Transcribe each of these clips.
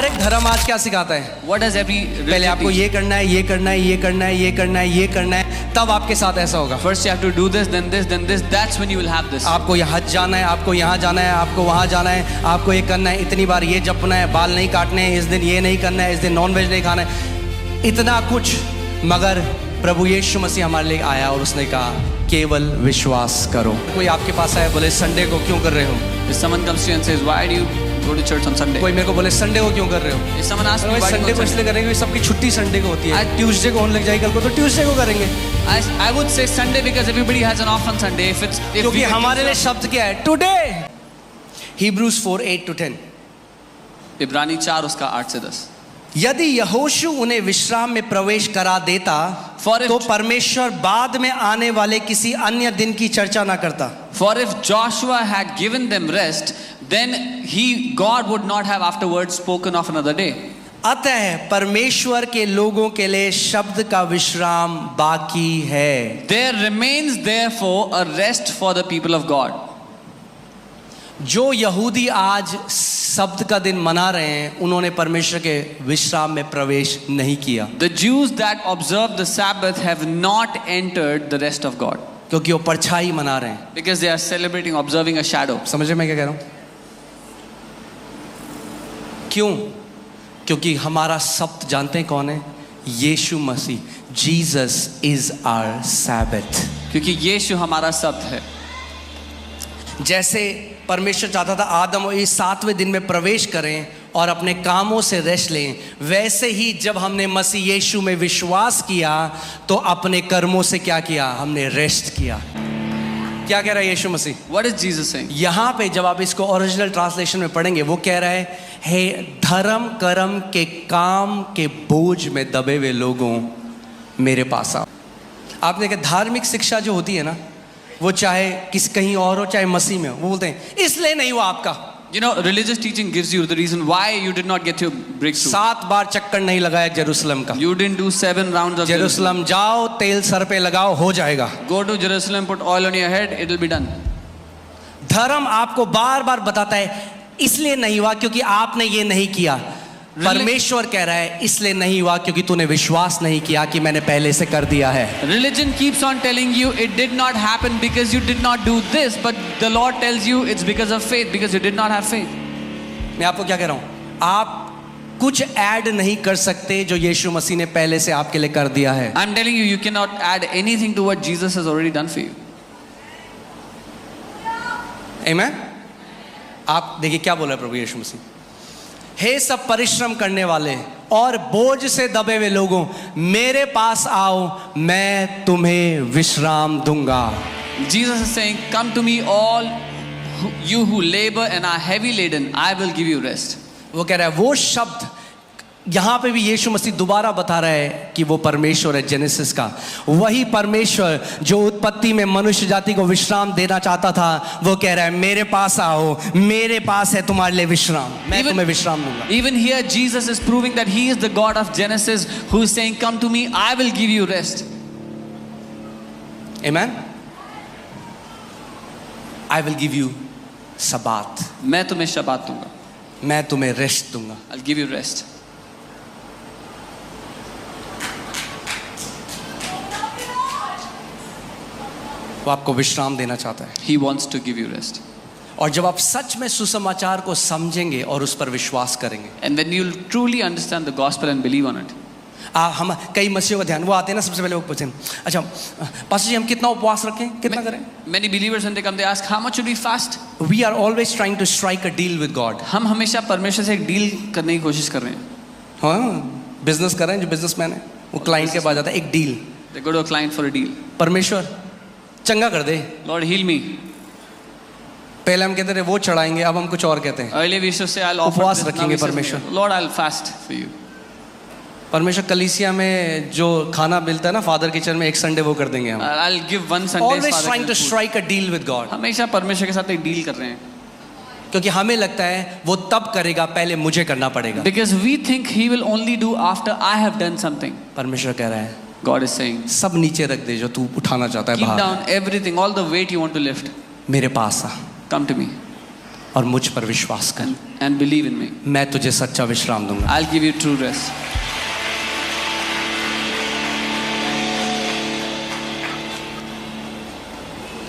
एक धर्म आज क्या सिखाता है? What does every पहले religion आपको teach? ये करना है, ये करना है, ये करना है, ये करना है, ये करना है, तब आपके साथ ऐसा होगा। First you have to do this, then this, then this. That's when you will have this. आपको यहाँ जाना है, आपको यहाँ जाना है, आपको वहाँ जाना है, आपको ये करना है, इतनी बार ये जपना है, बाल नहीं काटने हैं, इस दिन ये नहीं करना है, इस दिन नॉनवेज नहीं खाना है, इतना कुछ। मगर प्रभु यीशु मसीह हमारे लिए आया और उसने कहा केवल विश्वास करो। कोई आपके पास आया, बोले संडे को क्यों कर रहे हो? If someone comes to you and says, why do you go to church on Sunday? कोई मेरे को बोले संडे को क्यों कर रहे हो? If someone asks me, why do you Sunday go को to इसलिए Sunday? करेंगे, सबकी छुट्टी संडे को होती है। ट्यूसडे को होने लग जाएगी, कल को तो ट्यूसडे को करेंगे। I would say Sunday because everybody has an off on Sunday. If क्योंकि हमारे लिए शब्द क्या है? टुडे। Hebrews 4:8-10। इब्रानी 4 उसका 8 से 10। यदि यहोशू उन्हें विश्राम में प्रवेश करा देता तो परमेश्वर बाद में आने वाले किसी अन्य दिन की चर्चा ना करता। For if Joshua had given them rest, then God would not have afterwards spoken of another day. अतः परमेश्वर के लोगों के लिए शब्द का विश्राम बाकी है। There remains therefore a rest for the people of God. जो यहूदी आज शब्द का दिन मना रहे हैं, उन्होंने परमेश्वर के विश्राम में प्रवेश नहीं किया। The Jews that observe the Sabbath have not entered the rest of God. क्योंकि वो परछाई मना रहे हैं। Because they are celebrating, observing a shadow. समझे मैं क्या कह रहा हूं? क्यों? क्योंकि हमारा शब्द जानते हैं कौन है? यीशु मसीह। Jesus is our Sabbath. क्योंकि यीशु हमारा शब्द है। जैसे परमेश्वर चाहता था आदम और इस 7वें दिन में प्रवेश करें और अपने कामों से रेस्ट लें, वैसे ही जब हमने मसीह यीशु में विश्वास किया तो अपने कर्मों से क्या किया? हमने रेस्ट किया। क्या कह रहा है यीशु मसीह? What is Jesus saying? यहाँ पे जब आप इसको ओरिजिनल ट्रांसलेशन में पढ़ेंगे, वो कह रहा है, हे धर्म कर्म के काम के बोझ में दबे हुए लोगों मेरे पास आओ। आपने कहा धार्मिक शिक्षा जो होती है ना, वो चाहे कहीं और हो, चाहे मसीह में हो, वो बोलते हैं इसलिए नहीं हुआ आपका। You know, religious teaching gives you the reason why you did not get your breakthrough. 7 बार चक्कर नहीं लगाया जेरूसलम का। You didn't do 7 rounds of Jerusalem जाओ, तेल सर पे लगाओ, हो जाएगा। Go to Jerusalem, put oil on your head, it will be done. धर्म आपको बार बार बताता है इसलिए नहीं हुआ क्योंकि आपने ये नहीं किया। परमेश्वर कह रहा है इसलिए नहीं हुआ क्योंकि तूने विश्वास नहीं किया कि मैंने पहले से कर दिया है। Religion keeps on telling you it did not happen because you did not do this, but the Lord tells you it's because of faith, because you did not have faith. मैं आपको क्या कह रहा हूं? आप कुछ ऐड नहीं कर सकते जो यीशु मसीह ने पहले से आपके लिए कर दिया है। I'm telling you, you cannot add anything to what Jesus has already done for you. आमेन। आप देखिए क्या बोला प्रभु यीशु मसीह, हे सब परिश्रम करने वाले और बोझ से दबे हुए लोगों मेरे पास आओ, मैं तुम्हें विश्राम दूंगा। Jesus is saying, come to me all you who labor and are heavy laden, I will give you rest. वो कह रहा है, वो शब्द यहाँ पे भी यीशु मसीह दोबारा बता रहा है कि वो परमेश्वर है जेनेसिस का। वही परमेश्वर जो उत्पत्ति में मनुष्य जाति को विश्राम देना चाहता था, वो कह रहा है मेरे पास आओ, मेरे पास है तुम्हारे लिए विश्राम, मैं तुम्हें विश्राम दूंगा। Even here Jesus is proving that he is the God of Genesis who is saying, come to me, I will give you rest. Amen. I will give you Sabbath. मैं तुम्हें शबात दूंगा, मैं तुम्हें रेस्ट दूंगा। I'll give you rest. वो आपको विश्राम देना चाहता है। He wants to give you rest. और जब आप सच में सुसमाचार को समझेंगे और उस पर विश्वास करेंगे, And when you'll truly understand the gospel and believe on it. हम कई मसीहों का ध्यान, वो आते हैं ना सबसे पहले वो पूछते हैं, अच्छा पास्टर जी हम कितना उपवास रखें, कितना करें? Many believers when they come, they ask, how much should we fast? We are always trying to strike a deal with God. हम हमेशा परमेश्वर से एक डील करने की कोशिश कर रहे हैं। हाँ, बिजनेस कर रहे हैं, जो बिजनेसमैन है वो क्लाइंट के पास जाता है, एक deal. They go to a client for a deal. परमेश्वर चंगा कर दे, Lord heal me. पहले हम कहते थे वो चढ़ाएंगे, अब हम कुछ और कहते हैं, Earlier we used to say I'll offer उपवास this. Now रखेंगे we say, परमेश्वर। Lord I'll fast for you. परमेश्वर कलीसिया में जो खाना मिलता है ना फादर किचन में, एक संडे वो कर देंगे हम। I'll give one Sunday. Always trying to strike a deal with God. हमेशा परमेश्वर के साथ एक डील कर रहे हैं। क्योंकि हमें लगता है वो तब करेगा, पहले मुझे करना पड़ेगा। Because we think he will only do after I have done something. परमेश्वर कह रहा है God is saying, सब नीचे रख दे जो तू उठाना चाहता है keep बाहर, down everything, all the weight you want to lift. मेरे पास आ। Come to me. और मुझ पर विश्वास कर, and believe in me. मैं तुझे सच्चा विश्राम दूंगा। I'll give you true rest.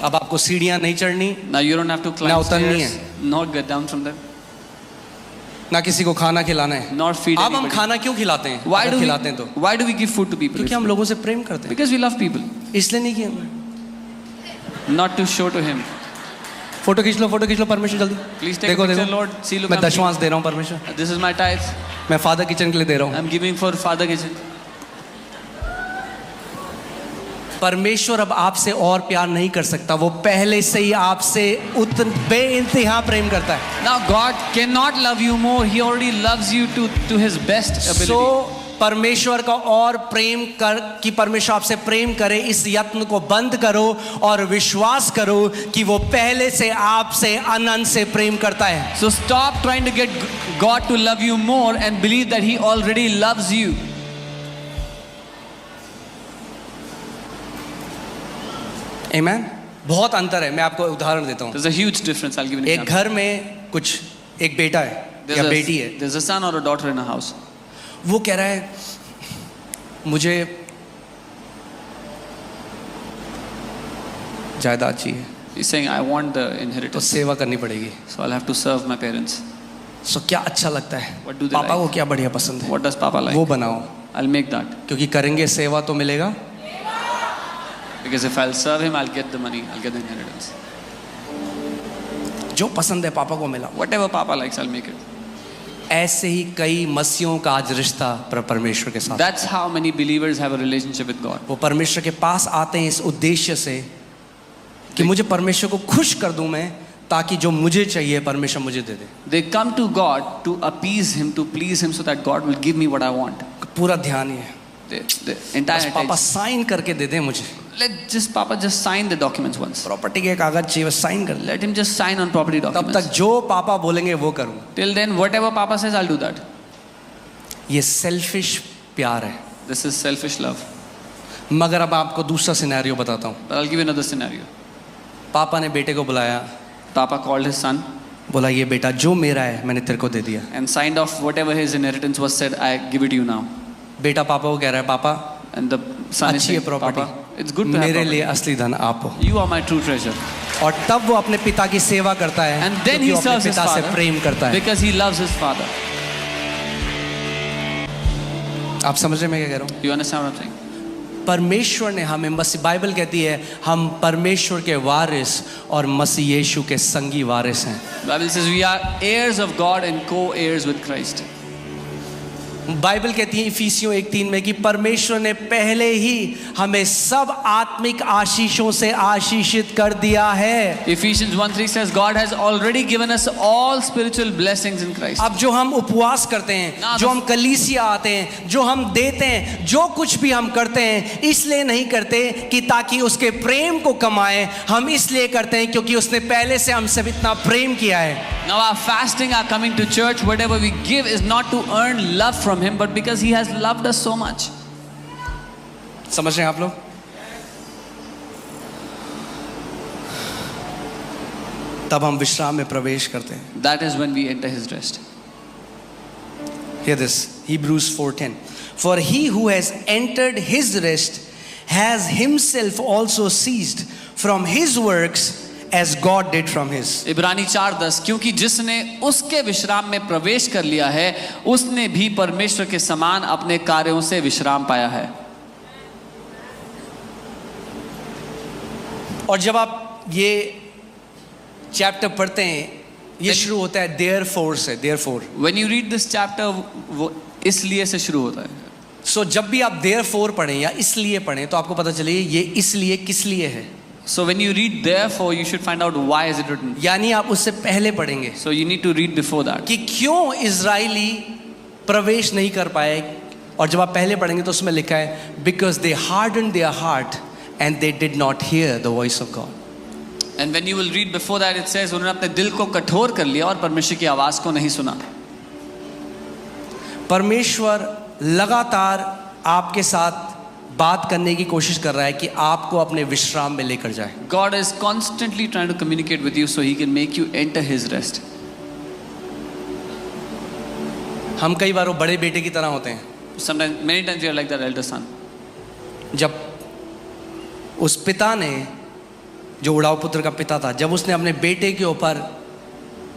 अब आपको सीढ़ियां नहीं चढ़नी, Now you don't have to ना climb उतरनी stairs, nor get down from there, ना किसी को खाना खिलाना है। nor feed अब हम anybody. खाना क्यों खिलाते हैं? Why अगर do खिलाते हैं तो why do we give food to people? क्योंकि हम लोगों से प्रेम करते हैं, Because we love people, इसलिए नहीं किया। not to show to him. Photo खींच लो परमेश्वर जल्दी। Please take देखो a picture, देखो, Lord. See, look, मैं I'm दशवांश दे रहा हूँ परमेश्वर, this is my tithes. मैं फादर किचन के लिए दे रहा हूँ। I'm giving for Father Kitchen. परमेश्वर अब आपसे और प्यार नहीं कर सकता, वो पहले से ही आपसे बेइंतहा प्रेम करता है। Now God cannot love you more. He already loves you to his best ability. सो परमेश्वर का और प्रेम कर कि परमेश्वर आपसे प्रेम करे, इस यत्न को बंद करो और विश्वास करो कि वो पहले से आपसे अनंत से प्रेम करता है। So stop trying to get God to love you more and believe that he already loves you. आमीन। बहुत अंतर है, मैं आपको उदाहरण देता हूँ। There's a huge difference. I'll give you an एक example. घर में एक बेटा है या बेटी है, There's a son or a daughter in a house. वो कह रहा है मुझे जायदाद चाहिए, He's saying, I want the तो inheritance, सेवा करनी पड़ेगी। so I'll have to serve my parents. सो क्या अच्छा लगता है, What do they पापा like? को क्या बढ़िया पसंद है, What does Papa like? वो बनाओ, I'll make that. क्योंकि करेंगे सेवा तो मिलेगा। Because if I'll serve him, I'll get the money, I'll get the inheritance. जो पसंद है पापा को मिला। Whatever Papa likes, I'll make it. ऐसे ही कई मसीहों का आज रिश्ता परमेश्वर के साथ। That's how many believers have a relationship with God. वो परमेश्वर के पास आते हैं इस उद्देश्य से कि मुझे परमेश्वर को खुश कर दूं मैं, ताकि जो मुझे चाहिए परमेश्वर मुझे दे दे। They come to God to appease him, to please him, so that God will give me what I want. पूरा ध्यान ये, The बस entire पापा attention. साइन करके दे दे मुझे, Let Papa just sign the documents once. Property के कागज चाहिए साइन कर ले, Let him just sign on property तब documents. तक जो पापा बोलेंगे वो करूं। Till then, whatever Papa says, I'll do that. ये सेल्फिश प्यार है। This is selfish love. मगर अब आपको दूसरा सिनेरियो बताता हूँ। But I'll give you another scenario. पापा ने बेटे को बुलाया, Papa called his son बोला ये बेटा जो मेरा है मैंने तेरे को दे दिया। and signed off whatever his inheritance was, said, I give it to you now. बेटा पापा को कह रहा है पापा And the son is अच्छी है saying, property, Papa, it's good to have मेरे लिए property. असली धन आप हो। You are my true treasure. और तब वो अपने पिता की सेवा करता है, And then क्योंकि he वो अपने serves his पिता से father प्रेम करता है। because he loves his father. आप समझ रहे मैं क्या कह रहा हूँ? You understand what I'm saying? परमेश्वर ने हमें मसीह, बाइबल कहती है हम परमेश्वर के वारिस और मसीह यीशु के संगी वारिस हैं। The Bible says we are heirs of God and co-heirs with Christ. Bible कहती है इफिसियों 1:3 में कि परमेश्वर ने पहले ही हमें सब आत्मिक आशीषों से आशीषित कर दिया है। Ephesians 1:3 says God has already given us all spiritual blessings in Christ. अब जो हम उपवास करते हैं, ना, जो हम कलीसिया आते हैं, जो हम देते हैं, जो कुछ भी हम करते हैं, इसलिए नहीं करते कि ताकि उसके प्रेम को कमाएं, हम इसलिए करते हैं क्योंकि उसने पहले से हमसे इतना प्रेम किया है। Now our fasting, our coming to church, whatever we give is not to earn love from him, but because he has loved us so much. समझ रहे हैं आप लोग? तब हम विश्राम में प्रवेश करते हैं। That is when we enter his rest. Hear this, Hebrews 4:10. For he who has entered his rest has himself also ceased from his works as God did from his. इब्रानी 4:10, क्योंकि जिसने उसके विश्राम में प्रवेश कर लिया है उसने भी परमेश्वर के समान अपने कार्यों से विश्राम पाया है। और जब आप ये चैप्टर पढ़ते हैं, ये शुरू होता है therefore से, therefore. When you read this chapter, वो इसलिए से शुरू होता है। So जब भी आप therefore पढ़ें या इसलिए पढ़ें तो आपको पता चले ये इसलिए किस लिए है। So when you read therefore, you should find out why is it written. यानी आप उससे पहले पढ़ेंगे So you need to read before that. कि क्यों इजराइली प्रवेश नहीं कर पाए, और जब आप पहले पढ़ेंगे तो उसमें लिखा है because they hardened their heart and they did not hear the voice of God. And when you will read before that, it says उन्होंने अपने दिल को कठोर कर लिया और परमेश्वर की आवाज को नहीं सुना। परमेश्वर लगातार आपके साथ बात करने की कोशिश कर रहा है कि आपको अपने विश्राम में लेकर जाए। God is constantly trying to communicate with you so he can make you enter his rest. हम कई बार वो बड़े बेटे की तरह होते हैं. Sometimes, many times we are like that elder son. जब उस पिता ने, जो उड़ाऊ पुत्र का पिता था, जब उसने अपने बेटे के ऊपर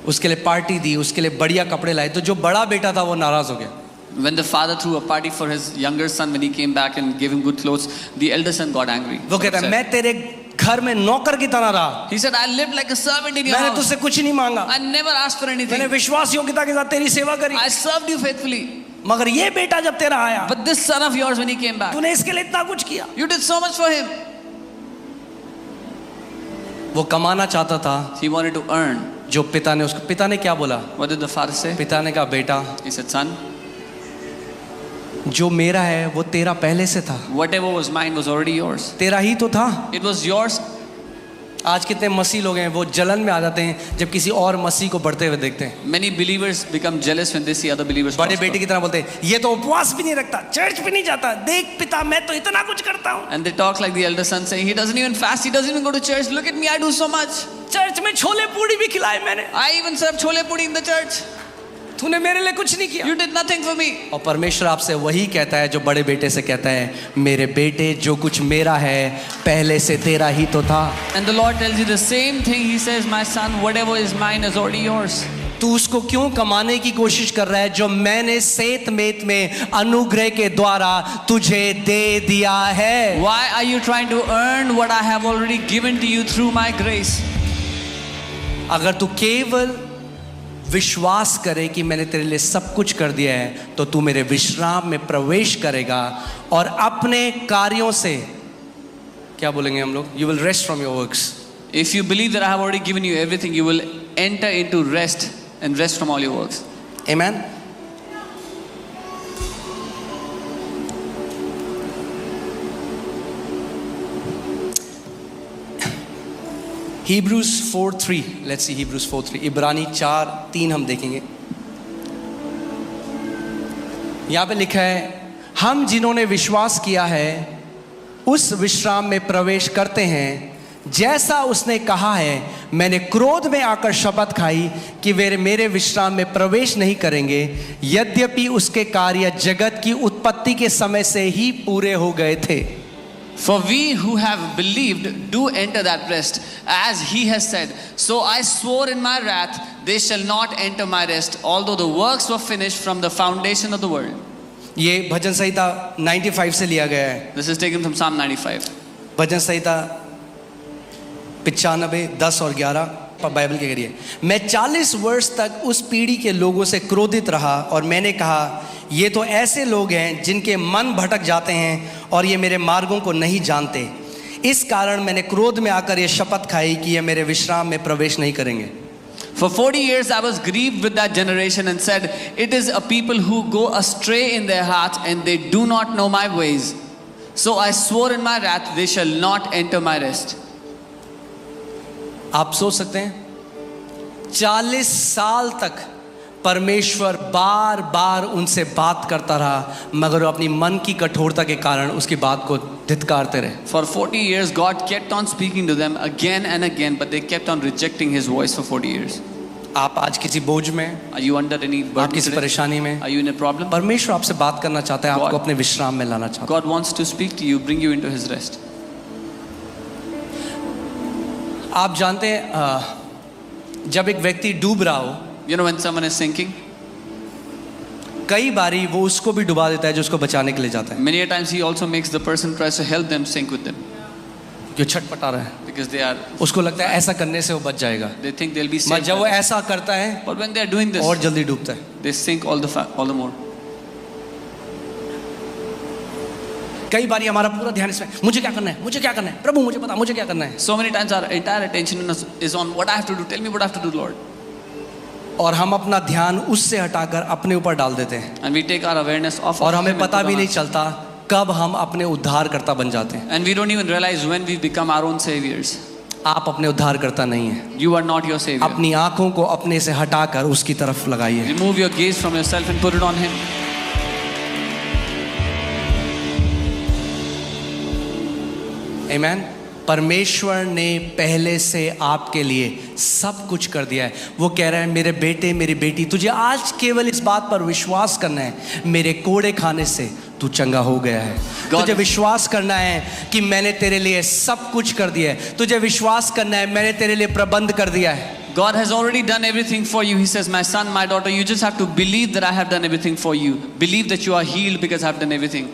उसके लिए पार्टी दी, उसके लिए बढ़िया कपड़े लाए, तो जो बड़ा बेटा था वो नाराज हो गया. When the father threw a party for his younger son, when he came back and gave him good clothes, the elder son got angry. वो कहता है, मैं तेरे घर में नौकर की तरह रहा. He said, I lived like a servant in your मैंने house. तुझसे कुछ नहीं मांगा. I never asked for मैंने anything. विश्वास योग्यता के साथ तेरी सेवा करी. I served you faithfully. मगर ये बेटा जब तेरा आया, But this son of yours, when he came back, तूने इसके लिए इतना कुछ किया. you did so much for him. वो कमाना चाहता था. He wanted to earn. जो पिता ने उसको, पिता ने क्या बोला? What did the father say? पिता ने कहा, बेटा He said, son, जो मेरा है वो तेरा पहले से था. whatever was mine was already yours. तेरा ही तो था. It was yours. आज कितने मसीह लोग हैं, वो जलन में आ जाते हैं जब किसी और मसीह को बढ़ते हुए देखते हैं. Many believers become jealous when they see other believers बड़े prosper. बेटे की तरह बोलते हैं, ये तो उपवास भी नहीं रखता, चर्च भी नहीं जाता, देख पिता मैं तो इतना कुछ करता हूँ. And they talk like the elder son, saying, he doesn't even fast, he doesn't even go to church. Look at me, I do so much. Church में छोले पूड़ी भी खिलाए मैंने, I even served chole puri in the church. तूने मेरे लिए कुछ नहीं किया. You did nothing for me. और परमेश्वर आपसे वही कहता है जो बड़े बेटे से कहता है, मेरे बेटे जो कुछ मेरा है पहले से तेरा ही तो था. And the Lord tells you the same thing. He says, my son, whatever is mine is already yours. तू उसको क्यों कमाने की कोशिश कर रहा है जो मैंने सेत मेत में अनुग्रह के द्वारा तुझे दे दिया है. Why are you trying to earn what I have already given to you through my grace? अगर तू केवल विश्वास करे कि मैंने तेरे लिए सब कुछ कर दिया है, तो तू मेरे विश्राम में प्रवेश करेगा और अपने कार्यों से, क्या बोलेंगे हम लोग, you will rest from your works. If you believe that I have already given you everything, you will enter into rest and rest from all your works. Amen. Hebrews 4:3. Let's see Hebrews 4:3. इब्रानी 4:3 हम देखेंगे. यहाँ पे लिखा है, हम जिन्होंने विश्वास किया है उस विश्राम में प्रवेश करते हैं, जैसा उसने कहा है, मैंने क्रोध में आकर शपथ खाई कि वे मेरे विश्राम में प्रवेश नहीं करेंगे, यद्यपि उसके कार्य जगत की उत्पत्ति के समय से ही पूरे हो गए थे. For we who have believed do enter that rest, as he has said, so I swore in my wrath, they shall not enter my rest, although the works were finished from the foundation of the world. ये भजन संहिता 95 से लिया गया है. This is taken from Psalm 95. भजन संहिता 95, 10 और 11 Bible के जरिए. मैं 40 वर्ष तक उस पीढ़ी के लोगों से क्रोधित रहा और मैंने कहा, ये तो ऐसे लोग हैं जिनके मन भटक जाते हैं और ये मेरे मार्गों को नहीं जानते. इस कारण मैंने क्रोध में आकर ये शपथ खाई कि ये मेरे विश्राम में प्रवेश नहीं करेंगे. For 40 years I was grieved with that generation and said, it is a people who go astray in their hearts and they do not know my ways. So I swore in my wrath, they shall not enter my rest. आप सोच सकते हैं 40 साल तक परमेश्वर बार बार उनसे बात करता रहा, मगर वो अपनी मन की कठोरता के कारण उसकी बात को धिक्कारते रहे. For 40 years God kept on speaking to them again and again, but they kept on rejecting his voice for 40 years. आप आज किसी बोझ में, Are you under any आप burden किसी today? परेशानी में, Are you in a problem? परमेश्वर आपसे बात करना चाहता है, आपको God- अपने विश्राम में लाना चाहता God wants to speak to you, bring you into his rest. है. आप जानते हैं जब एक व्यक्ति डूब रहा हो, You know when someone is sinking, कई बारी वो उसको भी डुबा देता है जो उसको बचाने के लिए जाता है. many a times he also makes the person tries to help them sink with them जो छटपटा रहा है, because they are उसको लगता है ऐसा करने से वो बच जाएगा, they think they'll be मगर saved. जब वो ऐसा करता है But when they are doing this, और जल्दी डूबता है. they sink all the more. कई बारी हमारा पूरा ध्यान इसमें, मुझे क्या करना है, मुझे क्या करना है, प्रभु मुझे पता, मुझे क्या करना है. So many times our entire attention is on what I have to do. Tell me what I have to do, Lord. और हम अपना ध्यान उससे हटाकर अपने ऊपर डाल देते हैं And we take our awareness off और of हमें him and पता put भी on नहीं us. चलता कब हम अपने उद्धारकर्ता बन जाते हैं. And we don't even realize when we become our own saviors. आप अपने उद्धारकर्ता नहीं हैं. You are not your savior. अपनी आंखों को अपने से हटाकर उसकी तरफ लगाइए. Remove your gaze from yourself and put it on him. आमीन. परमेश्वर ने पहले से आपके लिए सब कुछ कर दिया है। वो कह रहा है मेरे बेटे मेरी बेटी, तुझे आज केवल इस बात पर विश्वास करना है, मेरे कोड़े खाने से तू चंगा हो गया है। तुझे विश्वास करना है कि मैंने तेरे लिए सब कुछ कर दिया है। तुझे विश्वास करना है मैंने तेरे लिए प्रबंध कर दिया है। God has already done everything for you. He says, my son, my daughter, you just have to believe that I have done everything for you. Believe that you are healed because I have done everything.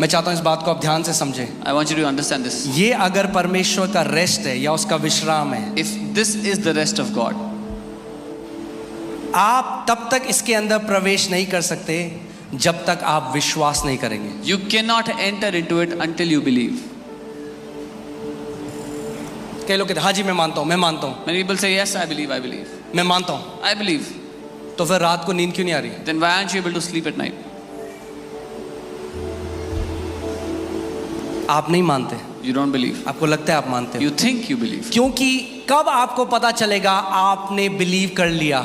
मैं चाहता हूं इस बात को आप ध्यान से समझें। I want you to understand this. ये अगर परमेश्वर का रेस्ट है या उसका विश्राम है, If this is the rest of God, आप तब तक इसके अंदर प्रवेश नहीं कर सकते जब तक आप विश्वास नहीं करेंगे। you cannot enter into it until you believe. कई लोग कहते हैं हाँ जी मैं मानता हूँ, मैं मानता हूँ, Many people say, yes, I believe, I believe. मैं मानता हूँ। I believe. तो फिर रात को नींद क्यों नहीं आ रही? Then why aren't you able to sleep at night? आप नहीं मानते, You don't believe. आपको लगता है आप मानते हो। You think you believe. क्योंकि कब आपको पता चलेगा आपने बिलीव कर लिया?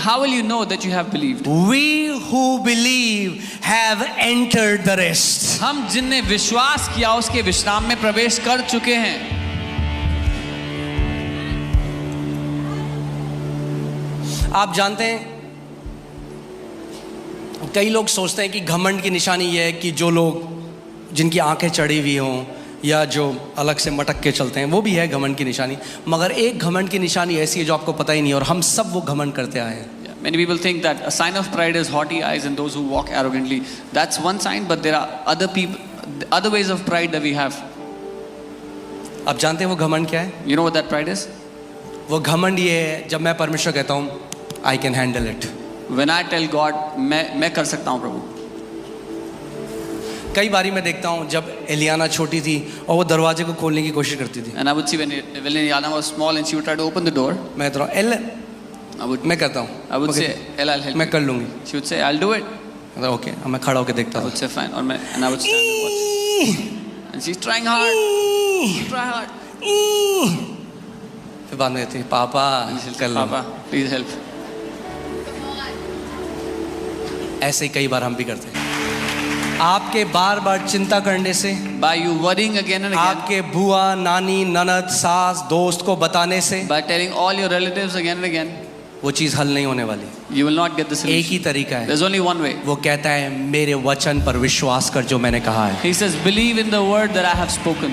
How will you know that you have believed? We who believe have entered the rest. हम जिनने विश्वास किया उसके विश्राम में प्रवेश कर चुके हैं। आप जानते हैं कई लोग सोचते हैं कि घमंड की निशानी यह है कि जो लोग जिनकी आंखें चढ़ी हुई हों या जो अलग से मटक के चलते हैं, वो भी है घमंड की निशानी। मगर एक घमंड की निशानी ऐसी है जो आपको पता ही नहीं, और हम सब वो घमंड करते आए हैं। Many people think that a sign of pride is haughty eyes and those who walk arrogantly. That's one sign, but there are other ways of pride that we have. आप जानते हैं वो घमंड क्या है? You know what that pride is? वो घमंड ये है जब मैं परमेश्वर कहता हूँ I can handle it. When I tell God, मैं कर सकता हूँ प्रभु। कई बारी मैं देखता हूँ जब एलियाना छोटी थी और वो दरवाजे को खोलने की कोशिश करती थी, And I would see when Eliana was small and she would try to open the door. मैं कहता हूँ एल, मैं करता हूँ, I would say, Ella, I'll help मैं you. कर लूँगी। She would say, I'll do it. Okay, मैं खड़ा होकर देखता I हूँ। would say, fine. And I would stand and watch. And she's trying hard. Try hard. फिर बाद में कहती है पापा कर लो। Papa, please help. ऐसे ही कई बार हम भी करते हैं। आपके बार बार चिंता करने से, By you worrying again and again. आपके बुआ नानी ननद सास दोस्त को बताने से By telling all your relatives again and again. वो चीज़ हल नहीं होने वाली। You will not get the एक solution. ही तरीका है, There's only one way. वो कहता है मेरे वचन पर विश्वास कर जो मैंने कहा है। He says, believe in the word that I have spoken.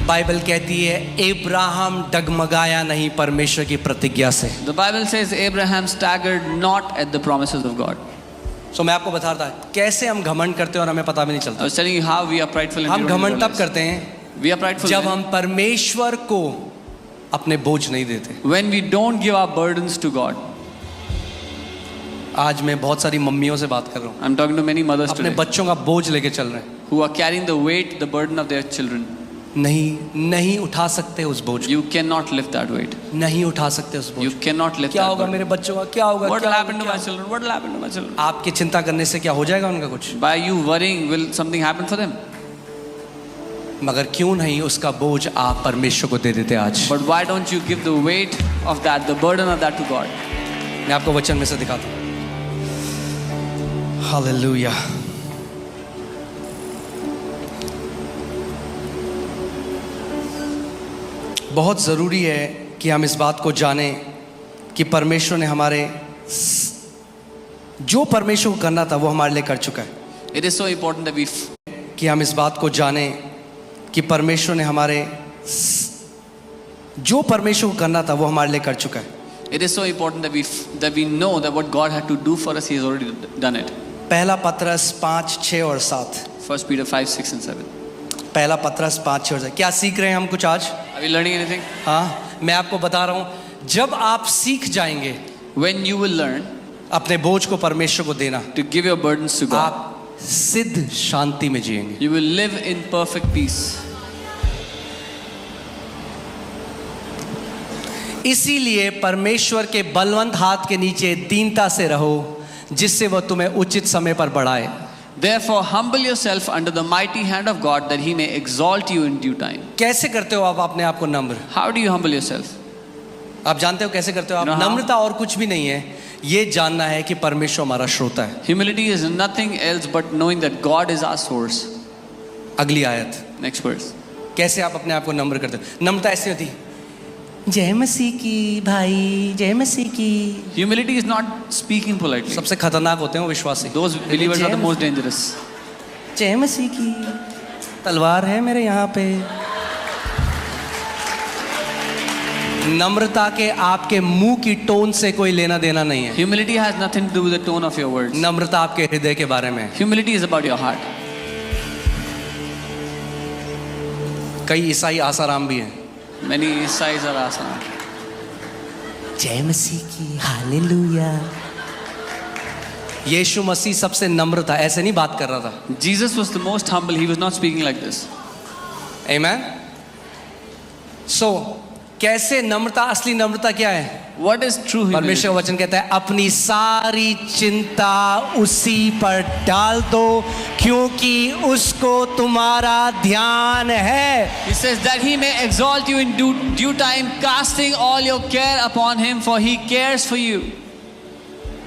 Bible कहती है अब्राहम डगमगाया नहीं परमेश्वर की प्रतिज्ञा से। The Bible says Abraham staggered not at the promises of God. सो मैं आपको बता रहा था कैसे हम घमंड करते हैं और हमें पता भी नहीं I चलता। was telling you how we are prideful and we हम don't even घमंड तब realize. करते हैं We are prideful जब when- हम परमेश्वर को अपने बोझ नहीं देते। when we don't give our burdens to God. आज मैं बहुत सारी मम्मियों से बात कर रहा हूँ, I'm talking to many mothers अपने today बच्चों का बोझ लेके चल रहे हैं, who are carrying the weight, the burden of their children. नहीं उठा सकते उस बोझ को, You cannot lift that weight. नहीं उठा सकते उस बोझ You को। cannot lift क्या that होगा burden. मेरे बच्चों का, क्या होगा, What क्या will होगा, happen to क्या my होगा? children? What will happen to my children? आपकी चिंता करने से क्या हो जाएगा उनका कुछ? By you worrying, will something happen for them? मगर क्यों नहीं उसका बोझ आप परमेश्वर को दे देते आज। But why don't you give the weight of that, the burden of that to God? मैं आपको वचन में से दिखाता हूँ। हालेलुया। बहुत ज़रूरी है कि हम इस बात को जानें कि परमेश्वर ने हमारे जो परमेश्वर को करना था वो हमारे लिए कर चुका है। It is so important that we कि हम इस बात को जानें कि परमेश्वर ने हमारे जो परमेश्वर को करना था वो हमारे लिए कर चुका है। It is so important that we know that what God had to do for us, He has already done it. पहला पतरस 5, 6 और 7। 1 Peter 5, 6 and 7. पहला पतरस 5, 6 और 7। क्या सीख रहे हैं हम कुछ आज? Are we learning anything? हाँ, मैं आपको बता रहा हूँ, जब आप सीख जाएंगे When you will learn अपने बोझ को परमेश्वर को देना, to give your burdens to God, आप सिद्ध शांति में जिएंगे। you will live in perfect peace. इसीलिए परमेश्वर के बलवंत हाथ के नीचे दीनता से रहो, जिससे वह तुम्हें उचित समय पर बढ़ाए। Therefore, humble yourself under the mighty hand of God, that He may exalt you in due time. कैसे करते हो आप अपने आप को नम्र? How do you humble yourself? आप जानते हो कैसे करते हो आप? You know how? नम्रता और कुछ भी नहीं है, ये जानना है कि परमेश्वर हमारा श्रोता है। Humility is nothing else but knowing that God is our source. अगली आयत, Next verse. कैसे आप अपने आप को नम्र करते हो? नम्रता ऐसी होती, जय मसीह की भाई, जय मसीह की। Humility is not speaking politely. सबसे खतरनाक होते हैं वो विश्वासी। Those believers are the most dangerous. जय मसीह की, तलवार है मेरे यहाँ पे। नम्रता के आपके मुंह की टोन से कोई लेना देना नहीं है। Humility has nothing to do with the tone of your words. नम्रता आपके हृदय के बारे में है। Humility is about your heart. कई ईसाई आसाराम भी हैं। Many Isais are asana. जय मसीह की, हालेलुया। यीशु मसीह सबसे नम्र था, ऐसे नहीं बात कर रहा था। Jesus was the most humble. He was not speaking like this. Amen. So, कैसे नम्रता, असली नम्रता क्या है? What is true humility? परमेश्वर का वचन कहता है अपनी सारी चिंता उसी पर डाल दो क्योंकि उसको तुम्हारा ध्यान है। He says that he may exalt you in due time, casting all your care upon him, for he cares for you.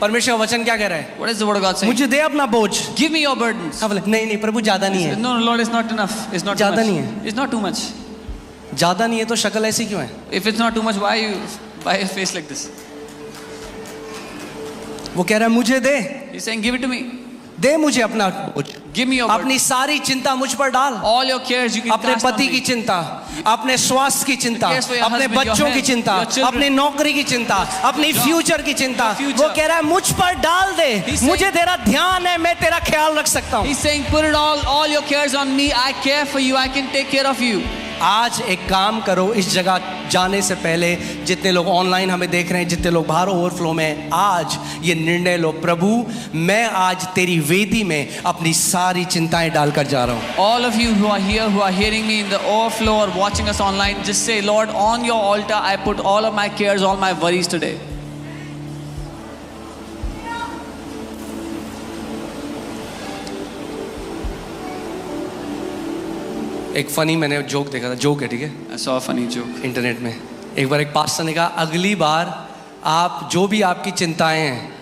परमेश्वर का वचन क्या कह रहा है? What is the word of God saying? मुझे दे अपना बोझ। Give me your burdens. हाँ बोले नहीं नहीं प्रभु ज्यादा नहीं है। No, Lord, it's not enough. It's not too ज़्यादा much. नहीं है। It's not too much. ज्यादा नहीं है तो शक्ल ऐसी क्यों है? If it's not too much, why a face like this? वो कह रहा है मुझे दे, He's saying, give it to me. दे मुझे अपना बोझ। Give me your burden. अपनी सारी चिंता मुझ पर डाल। All your cares you can अपने cast on पति me. की चिंता, अपने स्वास्थ्य की चिंता, cares for your अपने husband, your बच्चों की health, चिंता, your children, अपनी नौकरी की चिंता, अपनी job, फ्यूचर की चिंता, your future. वो कह रहा है मुझ पर डाल दे। He's saying- मुझे तेरा ध्यान है, मैं तेरा ख्याल रख सकता हूँ। He's saying, put it all your cares on me. I care for you. I can take care of you. आज एक काम करो, इस जगह जाने से पहले जितने लोग ऑनलाइन हमें देख रहे हैं, जितने लोग बाहर ओवरफ्लो में हैं, आज ये निर्णय लो, प्रभु मैं आज तेरी वेदी में अपनी सारी चिंताएं डालकर जा रहा हूँ। All of you who are here, who are hearing me in the overflow or watching us online, just say, Lord, on your altar, I put all of my cares, all my worries today. एक funny मैंने joke देखा था, joke है ठीक है, I saw a funny joke. Internet में। एक बार एक पास्टर ने कहा अगली बार आप जो भी आपकी चिंताएं हैं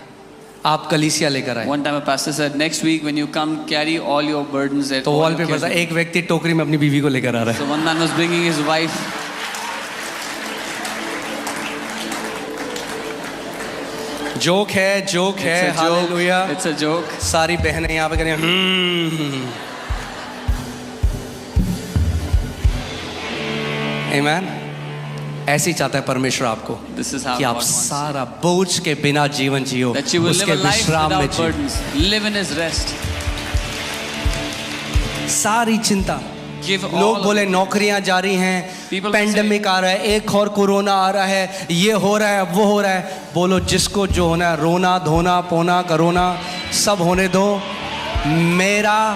आप कलीसिया लेकर आए। One time a pastor said, next week when you come, carry all your burdens. तो वॉल पे पता एक व्यक्ति टोकरी में अपनी बीवी को लेकर आ रहा है। So one man was bringing his wife. Joke है, जोक है, It's a joke. Hallelujah. It's a joke. सारी बहनें यहाँ पे करें आमीन। ऐसे ही चाहता है परमेश्वर आपको This is how कि आप God wants सारा बोझ के बिना जीवन जियो, that you will live उसके a life विश्राम में without Jio. burdens. Live in His rest. सारी चिंता, Give all लोग of बोले नौकरियां जा रही हैं, People पेंडेमिक आ रहा है, एक और कोरोना आ रहा है, ये हो रहा है, वो हो रहा है। बोलो जिसको जो होना है, रोना धोना पोना करोना सब होने दो, मेरा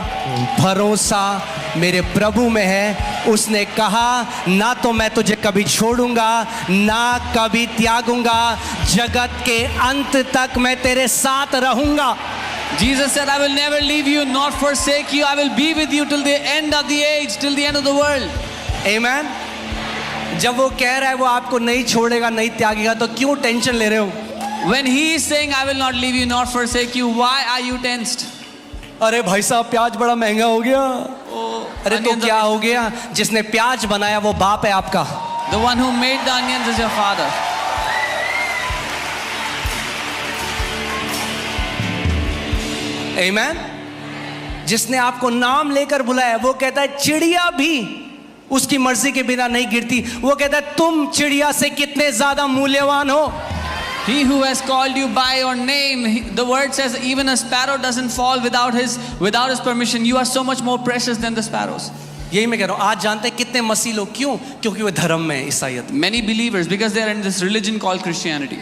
भरोसा मेरे प्रभु में है। उसने कहा ना तो मैं तुझे कभी छोड़ूंगा ना कभी त्यागूंगा, जगत के अंत तक मैं तेरे साथ रहूंगा। Jesus said, I will never leave you nor forsake you. I will be with you till the end of the age, till the end of the world. आमीन। जब वो कह रहा है वो आपको नहीं छोड़ेगा नहीं त्यागेगा तो क्यों टेंशन ले रहे हो? When He is saying, I will not leave you nor forsake you, why are you tensed? अरे भाई साहब प्याज बड़ा महंगा हो गया। Oh, अरे तो onions क्या are- हो गया? जिसने प्याज बनाया वो बाप है आपका। The one who made the onions is your father. आमीन। जिसने आपको नाम लेकर बुलाया वो कहता है चिड़िया भी उसकी मर्जी के बिना नहीं गिरती। वो कहता है तुम चिड़िया से कितने ज्यादा मूल्यवान हो। He who has called you by your name, the word says even a sparrow doesn't fall without his permission. You are so much more precious than the sparrows. यही मैं कह रहा हूं, आज जानते हैं कितने मसीह लोग क्यों? क्योंकि वो धर्म में है, ईसाईयत। Many believers, because they are in this religion called Christianity.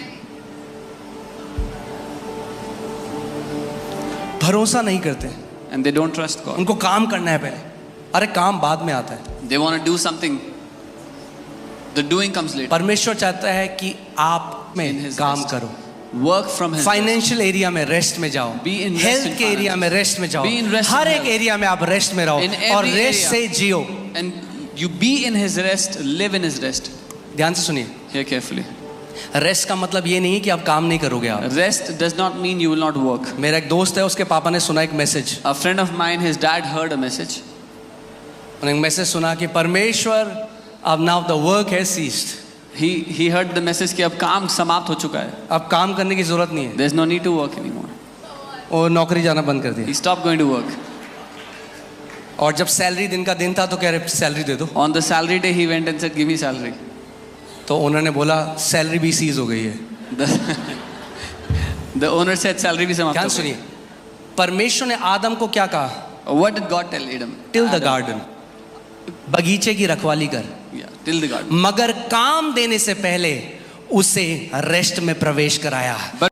भरोसा नहीं करते, And they don't trust God. उनको काम करना है पहले। अरे काम बाद में आता है, They want to do something. The doing comes later. परमेश्वर चाहता है कि आप In में his काम rest. करो। Work from His rest. Financial area में रेस्ट में जाओ, Be in rest health in के एरिया में रेस्ट में जाओ, Be in rest her in एक health. एरिया में आप रेस्ट में रहो In every और रेस्ट area. से जियो। And you be in His rest, live in His rest. ध्यान से सुनिए, Hear carefully. रेस्ट का मतलब ये नहीं है कि आप काम नहीं करोगे आप। Rest does not mean you will not work. मेरा एक दोस्त है, उसके पापा ने सुना एक message, A friend of mine, his dad heard a message. उन्होंने मैसेज सुना कि परमेश्वर अब now the work has ceased, He heard the message कि अब काम समाप्त हो चुका है. अब काम करने की जरूरत नहीं है. There's no need to work anymore. और नौकरी जाना बंद कर दिया. He stopped going to work. और जब सैलरी दिन का दिन था तो कह रहे सैलरी दे दो. On the salary day, he went and said, "Give me salary." तो उन्होंने बोला सैलरी भी सीज हो गई है. The owner said, "Salary भी समाप्त ध्यान हो गई." सुनिए, परमेश्वर ने आदम को क्या कहा? What did God tell Adam? Till the garden, बगीचे की रखवाली कर, Yeah, till the garden. मगर काम देने से पहले उसे रेस्ट में प्रवेश कराया. But